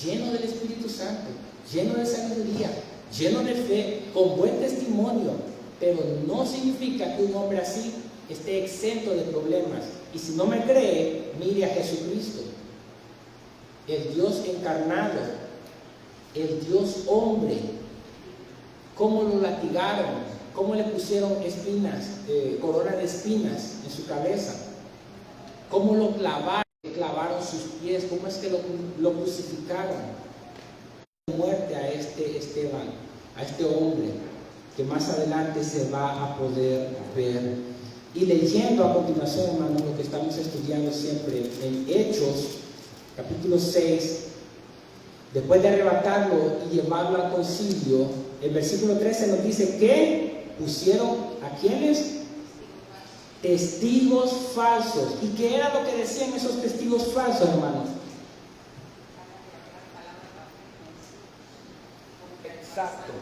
lleno del Espíritu Santo, lleno de sabiduría, lleno de fe, con buen testimonio, pero no significa que un hombre así esté exento de problemas. Y si no me cree, mire a Jesucristo, el Dios encarnado, el Dios hombre. Cómo lo latigaron, cómo le pusieron espinas, corona de espinas en su cabeza, cómo lo clavaron sus pies, cómo es que lo crucificaron. Muerte a este Esteban, a este hombre que más adelante se va a poder ver. Y leyendo a continuación, hermanos, lo que estamos estudiando siempre en Hechos capítulo 6, después de arrebatarlo y llevarlo al concilio, el versículo 13 nos dice que pusieron ¿a quiénes? Testigos falsos. ¿Y qué era lo que decían esos testigos falsos, hermanos? Exacto.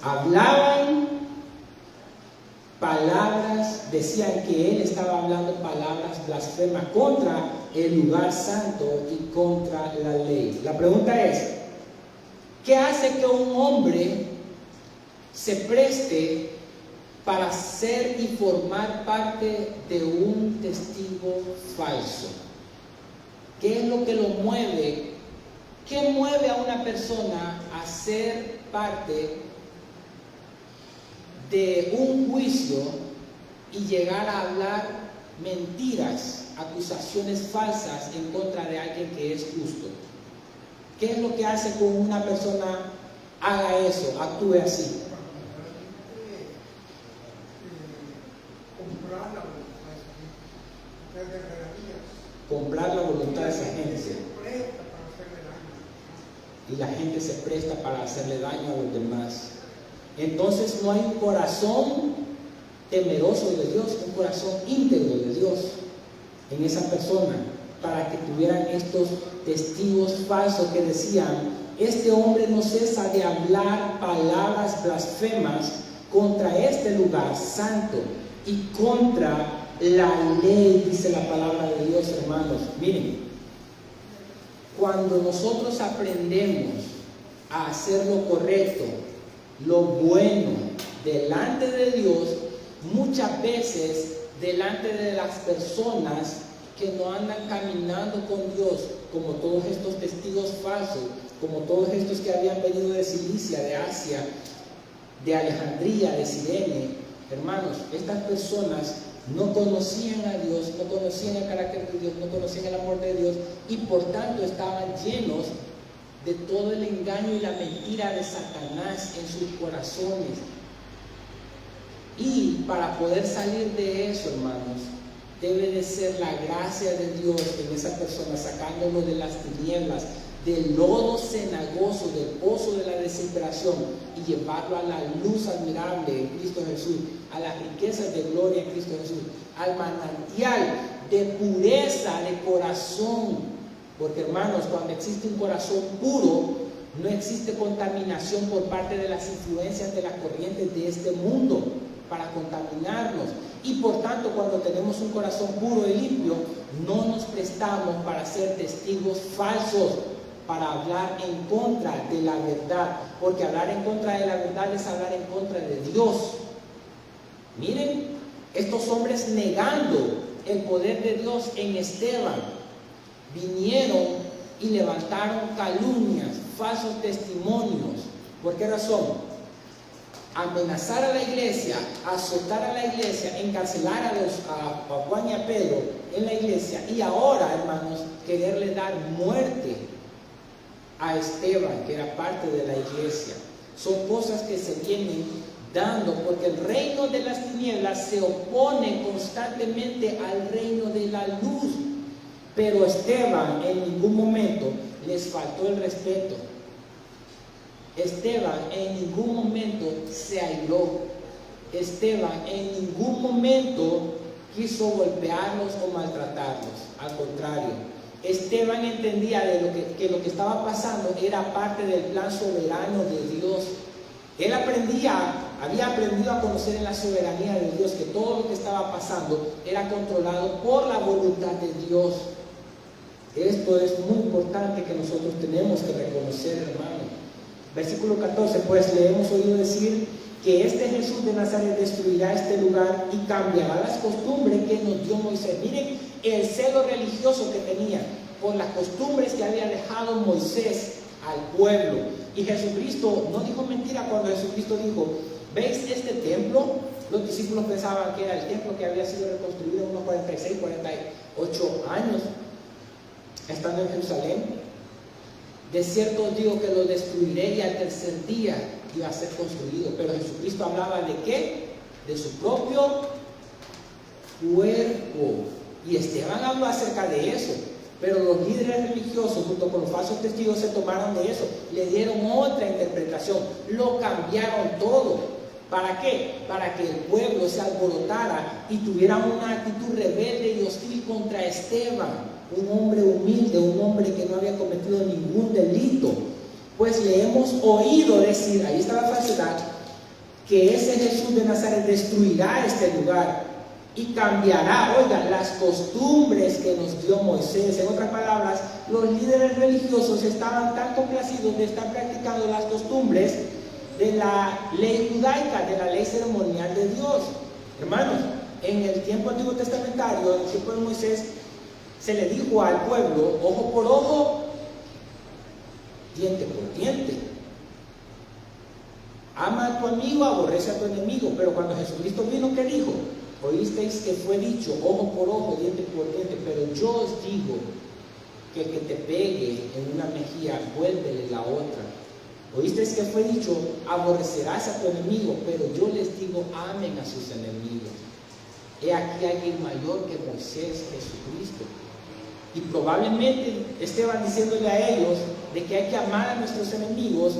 Hablaban palabras, decían que él estaba hablando palabras blasfemas contra el lugar santo y contra la ley. La pregunta es, ¿qué hace que un hombre se preste para ser y formar parte de un testigo falso? ¿Qué es lo que lo mueve? ¿Qué mueve a una persona a ser parte de un juicio y llegar a hablar mentiras, acusaciones falsas en contra de alguien que es justo? ¿Qué es lo que hace que una persona haga eso, actúe así? Comprar la voluntad de esa gente. Y la gente se presta para hacerle daño a los demás. Entonces no hay un corazón temeroso de Dios, un corazón íntegro de Dios en esa persona, para que tuvieran estos testigos falsos que decían: este hombre no cesa de hablar palabras blasfemas contra este lugar santo y contra la ley, dice la palabra de Dios, hermanos. Miren, cuando nosotros aprendemos a hacer lo correcto, lo bueno, delante de Dios, muchas veces delante de las personas que no andan caminando con Dios, como todos estos testigos falsos, como todos estos que habían venido de Cilicia, de Asia, de Alejandría, de Cirene, hermanos, estas personas no conocían a Dios, no conocían el carácter de Dios, no conocían el amor de Dios, y por tanto estaban llenos de todo el engaño y la mentira de Satanás en sus corazones. Y para poder salir de eso, hermanos, debe de ser la gracia de Dios en esa persona, sacándolo de las tinieblas, del lodo cenagoso, del pozo de la desesperación, y llevarlo a la luz admirable en Cristo Jesús, a las riquezas de gloria en Cristo Jesús, al manantial de pureza de corazón. Porque, hermanos, cuando existe un corazón puro, no existe contaminación por parte de las influencias de las corrientes de este mundo para contaminarnos. Y por tanto, cuando tenemos un corazón puro y limpio, no nos prestamos para ser testigos falsos, para hablar en contra de la verdad, porque hablar en contra de la verdad es hablar en contra de Dios. Miren, estos hombres negando el poder de Dios en Esteban, vinieron y levantaron calumnias, falsos testimonios. ¿Por qué razón? Amenazar a la iglesia, azotar a la iglesia, encarcelar a Juan y a Pedro en la iglesia, y ahora, hermanos, quererle dar muerte a Esteban, que era parte de la iglesia. Son cosas que se vienen dando porque el reino de las tinieblas se opone constantemente al reino de la luz. Pero Esteban en ningún momento les faltó el respeto. Esteban en ningún momento se airó. Esteban en ningún momento quiso golpearlos o maltratarlos. Al contrario, Esteban entendía que lo que estaba pasando era parte del plan soberano de Dios. Él había aprendido a conocer en la soberanía de Dios que todo lo que estaba pasando era controlado por la voluntad de Dios. Esto es muy importante que nosotros tenemos que reconocer, hermano. Versículo 14, pues le hemos oído decir que este Jesús de Nazaret destruirá este lugar y cambiará las costumbres que nos dio Moisés. Miren el celo religioso que tenía por las costumbres que había dejado Moisés al pueblo. Y Jesucristo no dijo mentira cuando Jesucristo dijo: ¿veis este templo? Los discípulos pensaban que era el templo que había sido reconstruido en unos 46, 48 años estando en Jerusalén. De cierto os digo que lo destruiré y al tercer día iba a ser construido. Pero Jesucristo hablaba de ¿qué? De su propio cuerpo. Y Esteban habló acerca de eso. Pero los líderes religiosos junto con los falsos testigos se tomaron de eso, le dieron otra interpretación, lo cambiaron todo. ¿Para qué? Para que el pueblo se alborotara y tuviera una actitud rebelde y hostil contra Esteban, un hombre humilde, un hombre que no había cometido ningún delito. Pues le hemos oído decir, ahí está la falsedad, que ese Jesús de Nazaret destruirá este lugar y cambiará, oigan, las costumbres que nos dio Moisés. En otras palabras, los líderes religiosos estaban tan complacidos de estar practicando las costumbres de la ley judaica, de la ley ceremonial de Dios. Hermanos, en el tiempo antiguo testamentario, en el tiempo de Moisés, se le dijo al pueblo, ojo por ojo, diente por diente. Ama a tu amigo, aborrece a tu enemigo. Pero cuando Jesucristo vino, ¿qué dijo? Oísteis que fue dicho, ojo por ojo, diente por diente, pero yo os digo que el que te pegue en una mejilla, vuélvele la otra. Oísteis que fue dicho, aborrecerás a tu enemigo, pero yo les digo, amen a sus enemigos. He aquí alguien mayor que Moisés, Jesucristo. Y probablemente Esteban diciéndole a ellos de que hay que amar a nuestros enemigos,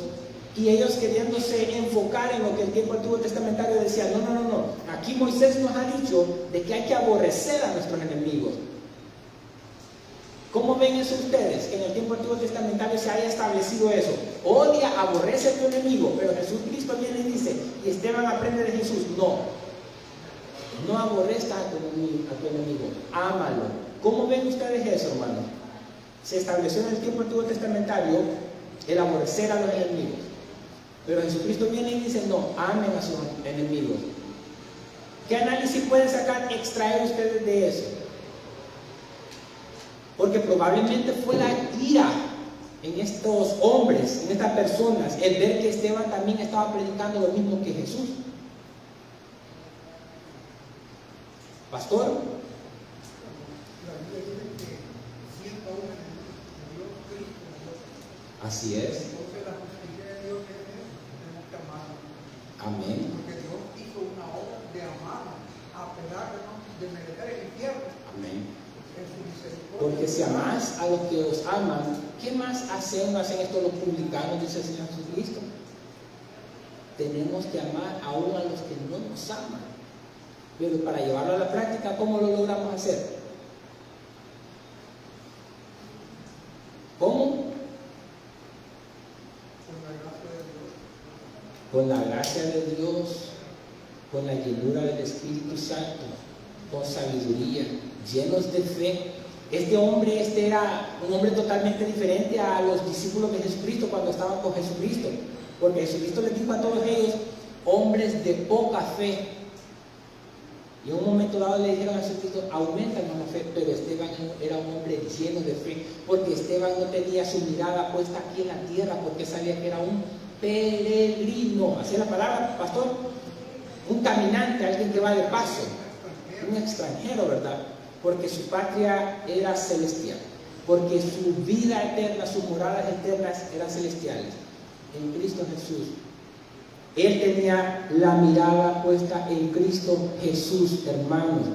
y ellos queriéndose enfocar en lo que el tiempo antiguo testamentario decía. No, aquí Moisés nos ha dicho de que hay que aborrecer a nuestros enemigos. ¿Cómo ven eso ustedes? Que en el tiempo antiguo testamentario se haya establecido eso. Odia, aborrece a tu enemigo. Pero Jesucristo viene y dice, y Esteban aprende de Jesús, no. No aborrezcas a tu enemigo, ámalo. ¿Cómo ven ustedes eso, hermanos? Se estableció en el tiempo antiguo testamentario el aborrecer a los enemigos. Pero Jesucristo viene y dice, no, amen a sus enemigos. ¿Qué análisis pueden extraer ustedes de eso? Porque probablemente fue la ira en estos hombres, en estas personas, el ver que Esteban también estaba predicando lo mismo que Jesús. Pastor, La Biblia dice que siendo aún Dios, Cristo, Dios. así es. Entonces la justicia de Dios es eso, tenemos que amarlo. Amén. Porque Dios hizo una obra de amarlo, a pesar de merecer el infierno. Amén. En su misericordia. Porque si amás a los que os aman, ¿qué más hacen esto los publicanos? Dice el Señor Jesucristo. Tenemos que amar aún a los que no nos aman. Pero para llevarlo a la práctica, ¿cómo lo logramos hacer? ¿Cómo? Con la gracia de Dios, con la llenura del Espíritu Santo, con sabiduría, llenos de fe. Este era un hombre totalmente diferente a los discípulos de Jesucristo cuando estaban con Jesucristo, porque Jesucristo les dijo a todos ellos, hombres de poca fe. Y en un momento dado le dijeron a Jesucristo, aumentanos la fe, pero Esteban era un hombre lleno de fe, porque Esteban no tenía su mirada puesta aquí en la tierra, porque sabía que era un peregrino. Así es la palabra, pastor. Un caminante, alguien que va de paso, un extranjero, ¿verdad? Porque su patria era celestial, porque su vida eterna, sus moradas eternas eran celestiales, en Cristo Jesús. Él tenía la mirada puesta en Cristo Jesús, hermanos.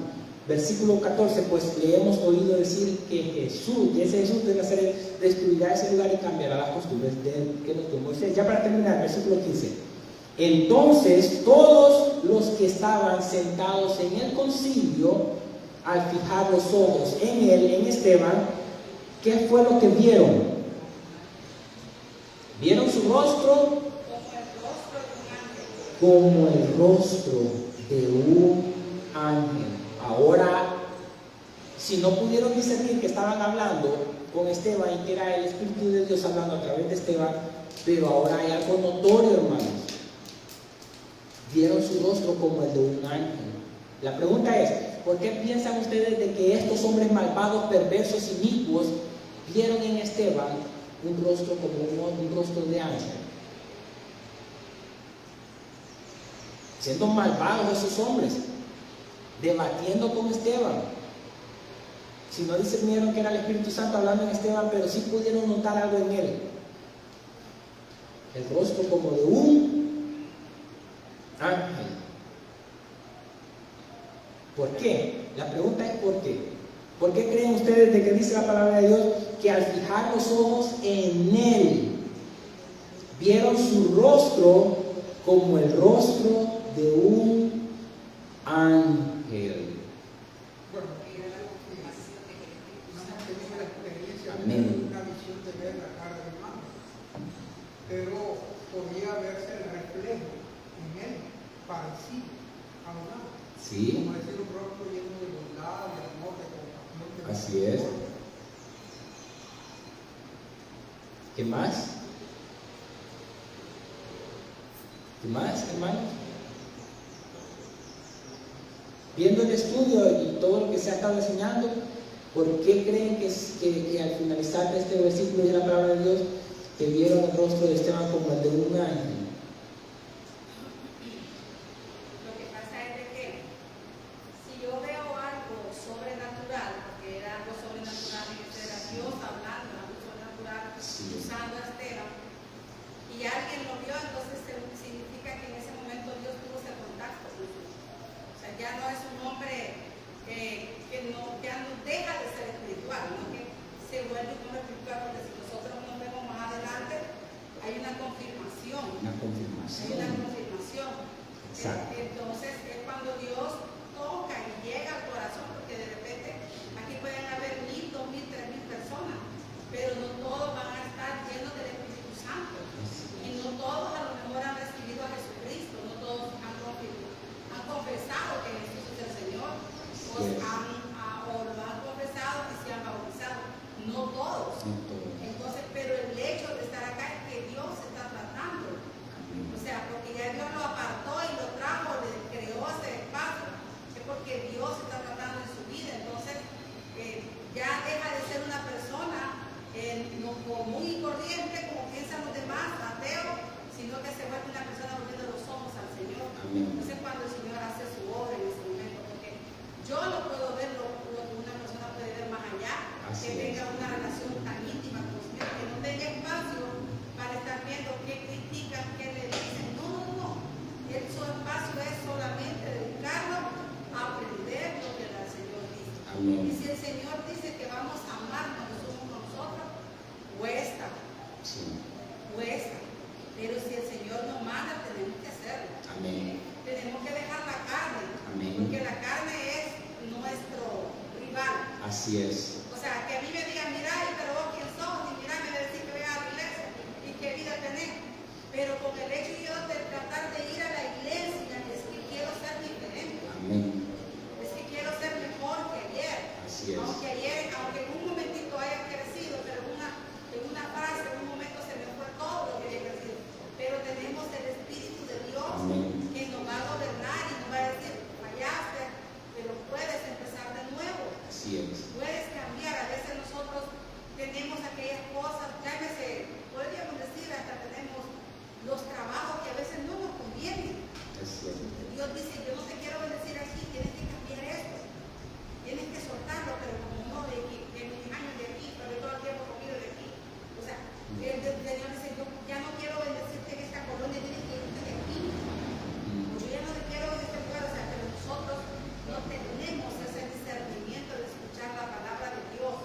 Versículo 14, pues le hemos oído decir que Jesús, que ese Jesús de Nazaret, destruirá ese lugar y cambiará las costumbres que nos dio Moisés. Ya para terminar, versículo 15. Entonces todos los que estaban sentados en el concilio, al fijar los ojos en él, en Esteban, ¿qué fue lo que vieron? ¿Vieron su rostro? Como el rostro de un ángel. Ahora, si no pudieron discernir que estaban hablando con Esteban y que era el Espíritu de Dios hablando a través de Esteban, pero ahora hay algo notorio, hermanos. Vieron su rostro como el de un ángel. La pregunta es, ¿por qué piensan ustedes de que estos hombres malvados, perversos, inicuos, vieron en Esteban un rostro como un rostro de ángel? Siendo malvados esos hombres, debatiendo con Esteban. Si no discernieron que era el Espíritu Santo hablando en Esteban, pero sí pudieron notar algo en él. El rostro como de un ángel. ¿Por qué? La pregunta es ¿por qué? ¿Por qué creen ustedes de que dice la palabra de Dios que al fijar los ojos en él, vieron su rostro como el rostro de un ángel? Bueno, no hemos tenido la experiencia de Amén. tener una visión de ver la cara del ángel, pero podría verse el reflejo en él, parecido a un ángel. Sí, Como decir un rostro lleno de bondad, de amor, de compasión. De así es. ¿Qué más? ¿Qué más, hermanos? Viendo el estudio y todo lo que se ha estado enseñando, ¿por qué creen que al finalizar de este versículo de la palabra de Dios, que vieron el rostro de Esteban como el de un ángel? Lo que pasa es de que si yo veo algo sobrenatural, porque era algo sobrenatural, era Dios hablando, algo sobrenatural, Sí. usando a Esteban, y alguien lo vio, entonces significa que en ese momento Dios tuvo ese contacto. O sea, ya no es un hombre que ya no deja de ser espiritual, ¿no? Que se vuelve un hombre espiritual, porque si nosotros nos vemos más adelante, hay una confirmación. Una confirmación. Hay una confirmación. Exacto. Entonces es cuando Dios toca y llega al corazón, porque de repente aquí pueden haber 1,000, 2,000, 3,000 personas, pero no todos van a estar llenos del Espíritu Santo. Y no todos a lo mejor han recibido a Jesucristo, no todos han confesado que Jesús es el Amén. Y si el Señor dice que vamos a amarnos los unos con nosotros, cuesta, Sí. cuesta. Pero si el Señor nos manda, tenemos que hacerlo. Amén. Tenemos que dejar la carne, Amén. porque la carne es nuestro rival. Así es. O sea, que a mí me digan, mira, pero vos quién sos, y mira, me va a decir que venga a la iglesia y qué vida tenés. Pero con el hecho yo de tratar de ir a la iglesia, es que quiero ser diferente. Amén. Es que quiero ser mejor que ayer. Así es. Aunque ayer, aunque en un momentito haya crecido, pero en una frase, en un momento se me fue todo lo que había crecido. Pero tenemos el Espíritu de Dios. Amén. Que nos va a gobernar y nos va a decir, fallaste, pero puedes empezar de nuevo. Así es. Puedes cambiar. A veces nosotros tenemos aquellas cosas, llámese, podríamos decir, hasta tenemos los trabajos que a veces no nos convienen. Es cierto. Dios dice, yo no te quiero bendecir aquí, tienes que cambiar esto. Tienes que soltarlo, pero como no, de mis años de aquí, pero todo el tiempo conmigo de aquí. O sea, el Señor dice, yo ya no quiero bendecirte en esta colonia, tienes que irte de aquí. Yo ya no te quiero en este lugar, o sea, pero nosotros no tenemos ese discernimiento de escuchar la palabra de Dios.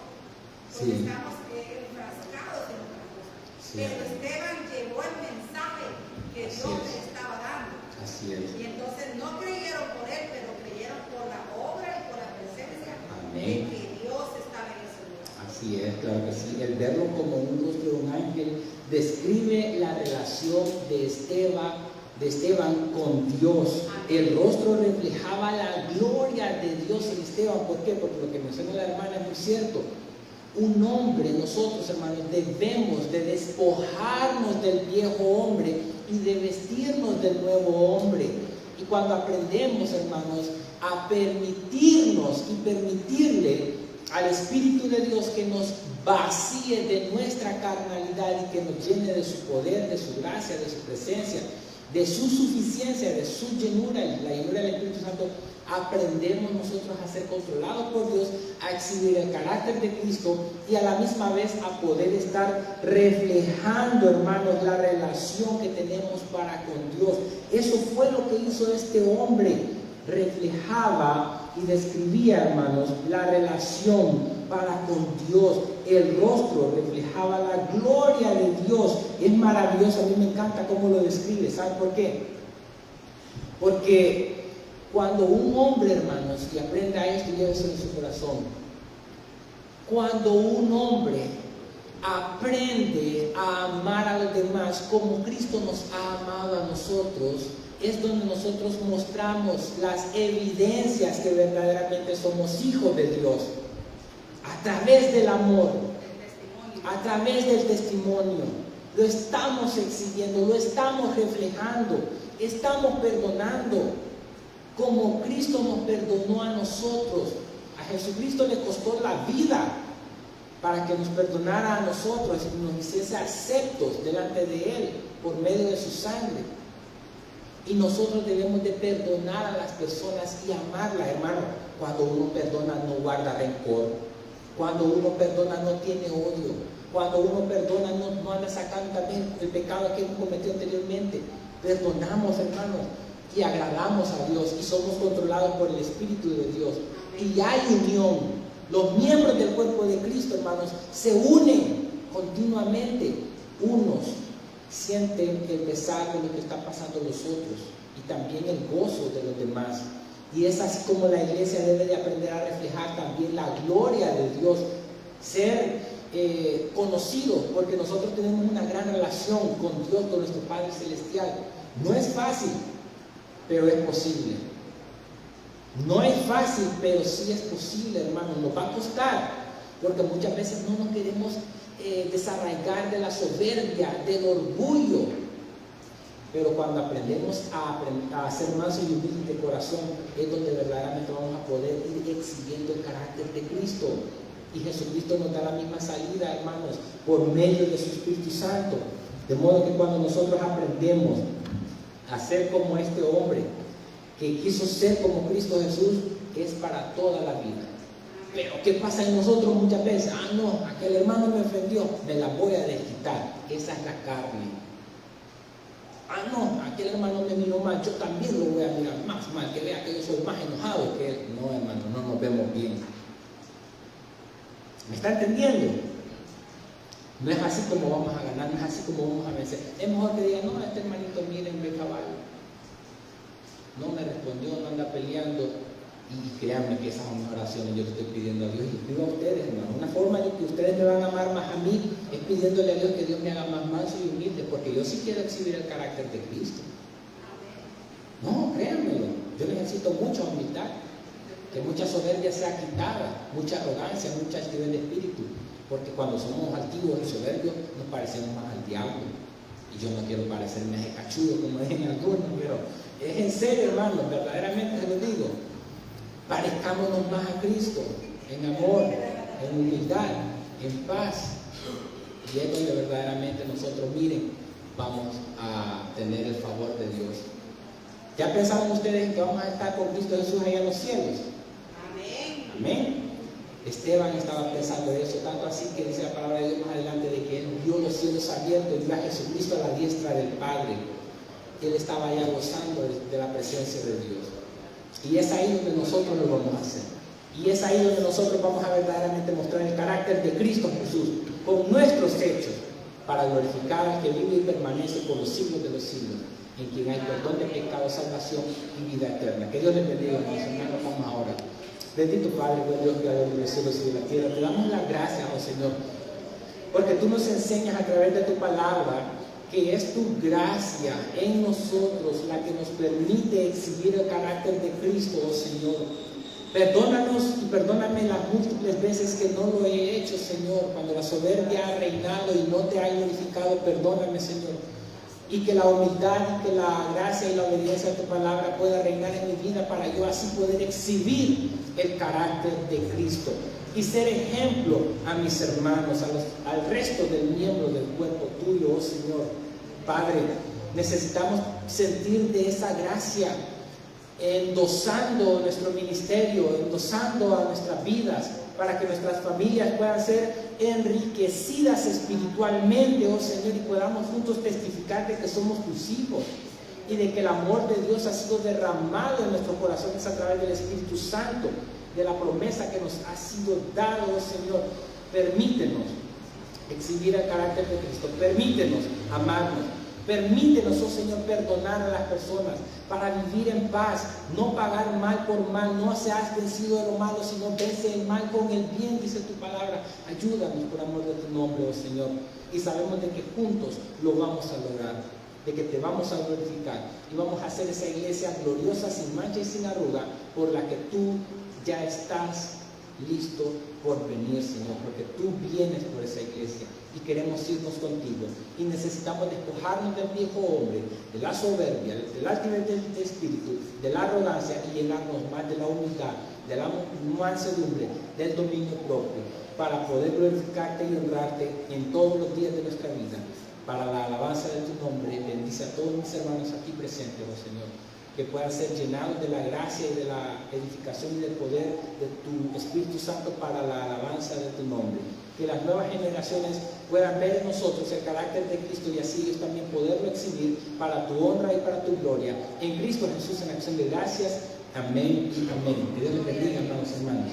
Porque Sí. estamos enfrascados en otra cosa. Sí. Pero Esteban llevó el mensaje que Así Dios es. le estaba dando. Así es. Y entonces no creyeron por él, pero creyeron por la obra y por la presencia Amén. de que Dios estaba en ese lugar. Así es, claro que sí. El verlo como un rostro de un ángel describe la relación de Esteban con Dios. El rostro reflejaba la gloria de Dios en Esteban. ¿Por qué? Porque lo que menciona la hermana es muy cierto. Un hombre, nosotros hermanos, debemos de despojarnos del viejo hombre y de vestirnos del nuevo hombre. Y cuando aprendemos, hermanos, a permitirnos y permitirle al Espíritu de Dios que nos vacíe de nuestra carnalidad y que nos llene de su poder, de su gracia, de su presencia, de su suficiencia, de su llenura, la llenura del Espíritu Santo, aprendemos nosotros a ser controlados por Dios, a exhibir el carácter de Cristo y a la misma vez a poder estar reflejando, hermanos, la relación que tenemos para con Dios. Eso fue lo que hizo este hombre. Reflejaba y describía, hermanos, la relación para con Dios. El rostro reflejaba la gloria de Dios. Es maravilloso, a mí me encanta cómo lo describe. ¿Saben por qué? Porque cuando un hombre, hermanos, y aprenda esto y llévese en su corazón, cuando un hombre aprende a amar a los demás como Cristo nos ha amado a nosotros, es donde nosotros mostramos las evidencias que verdaderamente somos hijos de Dios. A través del amor, a través del testimonio, lo estamos exhibiendo, lo estamos reflejando, estamos perdonando como Cristo nos perdonó a nosotros. A Jesucristo le costó la vida para que nos perdonara a nosotros y nos hiciese aceptos delante de Él por medio de su sangre. Y nosotros debemos de perdonar a las personas y amarlas, hermano. Cuando uno perdona no guarda rencor. Cuando uno perdona no tiene odio. Cuando uno perdona no anda sacando también el pecado que hemos cometido anteriormente. Perdonamos, hermanos, y agradamos a Dios y somos controlados por el Espíritu de Dios. Y hay unión. Los miembros del cuerpo de Cristo, hermanos, se unen continuamente. Unos sienten el pesar de lo que está pasando los otros y también el gozo de los demás. Y es así como la iglesia debe de aprender a reflejar también la gloria de Dios, ser conocidos, porque nosotros tenemos una gran relación con Dios, con nuestro Padre Celestial. No es fácil, pero es posible. No es fácil, pero sí es posible, hermano. Nos va a costar, porque muchas veces no nos queremos desarraigar de la soberbia, del orgullo. Pero cuando aprendemos a ser mansos y humildes de corazón, es donde verdaderamente vamos a poder ir exhibiendo el carácter de Cristo. Y Jesucristo nos da la misma salida, hermanos, por medio de su Espíritu Santo. De modo que cuando nosotros aprendemos a ser como este hombre que quiso ser como Cristo Jesús, es para toda la vida. Pero ¿qué pasa en nosotros muchas veces? No, aquel hermano me ofendió, me la voy a desquitar. Esa es la carne. No, aquel hermano me miró mal, yo también lo voy a mirar más mal, que vea que yo soy más enojado que él. No, hermano, no nos vemos bien. ¿Me está entendiendo? No es así como vamos a ganar, no es así como vamos a vencer. Es mejor que digan, no, este hermanito, miren, ve caballo. No me respondió, no anda peleando. Y créanme que esas son mis oraciones, yo le estoy pidiendo a Dios y pido a ustedes, hermano. Una forma de que ustedes me van a amar más a mí es pidiéndole a Dios que Dios me haga más manso y humilde, porque yo sí quiero exhibir el carácter de Cristo. No, créanmelo, yo necesito mucha humildad, que mucha soberbia sea quitada, mucha arrogancia, mucha altivez de espíritu, porque cuando somos altivos y soberbios nos parecemos más al diablo. Y yo no quiero parecerme a ese cachudo como dicen algunos, pero es en serio, hermano, verdaderamente se lo digo. Parezcámonos más a Cristo, en amor, en humildad, en paz. Y es donde verdaderamente nosotros, miren, vamos a tener el favor de Dios. ¿Ya pensaron ustedes en que vamos a estar con Cristo Jesús allá en los cielos? Amén. Amén. Esteban estaba pensando eso, tanto así que dice la palabra de Dios más adelante de que él vio los cielos abiertos y vio a Jesucristo a la diestra del Padre. Él estaba allá gozando de la presencia de Dios. Y es ahí donde nosotros lo vamos a hacer. Y es ahí donde nosotros vamos a verdaderamente mostrar el carácter de Cristo Jesús con nuestros hechos para glorificar al que vive y permanece por los siglos de los siglos, en quien hay perdón de pecados, salvación y vida eterna. Que Dios les bendiga, hermanos. Vamos ahora. Bendito Padre, buen Dios, creador de los cielos y de la tierra, te damos las gracias, oh Señor, porque tú nos enseñas a través de tu palabra que es tu gracia en nosotros la que nos permite exhibir el carácter de Cristo, oh Señor. Perdónanos y perdóname las múltiples veces que no lo he hecho, Señor, cuando la soberbia ha reinado y no te ha glorificado. Perdóname, Señor. Y que la humildad y que la gracia y la obediencia a tu palabra pueda reinar en mi vida para yo así poder exhibir el carácter de Cristo y ser ejemplo a mis hermanos, al resto del miembro del cuerpo tuyo, oh Señor. Padre, necesitamos sentir de esa gracia, endosando nuestro ministerio, endosando a nuestras vidas, para que nuestras familias puedan ser enriquecidas espiritualmente, oh Señor, y podamos juntos testificar de que somos tus hijos y de que el amor de Dios ha sido derramado en nuestros corazones a través del Espíritu Santo, de la promesa que nos ha sido dado, oh Señor. Permítenos exhibir el carácter de Cristo, permítenos amarnos, permítenos, oh Señor, perdonar a las personas para vivir en paz, no pagar mal por mal, no seas vencido de lo malo, sino vence el mal con el bien, dice tu palabra. Ayúdanos por amor de tu nombre, oh Señor, y sabemos de que juntos lo vamos a lograr, de que te vamos a glorificar y vamos a hacer esa iglesia gloriosa, sin mancha y sin arruga, por la que tú ya estás listo por venir, Señor, porque tú vienes por esa iglesia y queremos irnos contigo y necesitamos despojarnos del viejo hombre, de la soberbia, del altivez del espíritu, de la arrogancia y llenarnos más de la humildad, de la mansedumbre, del dominio propio, para poder glorificarte y honrarte en todos los días de nuestra vida. Para la alabanza de tu nombre, bendice a todos mis hermanos aquí presentes, oh Señor, que puedan ser llenados de la gracia y de la edificación y del poder de tu Espíritu Santo para la alabanza de tu nombre. Que las nuevas generaciones puedan ver en nosotros el carácter de Cristo y así ellos también poderlo exhibir para tu honra y para tu gloria. En Cristo Jesús, en acción de gracias. Amén y amén. Que Dios les bendiga, hermanos y hermanas.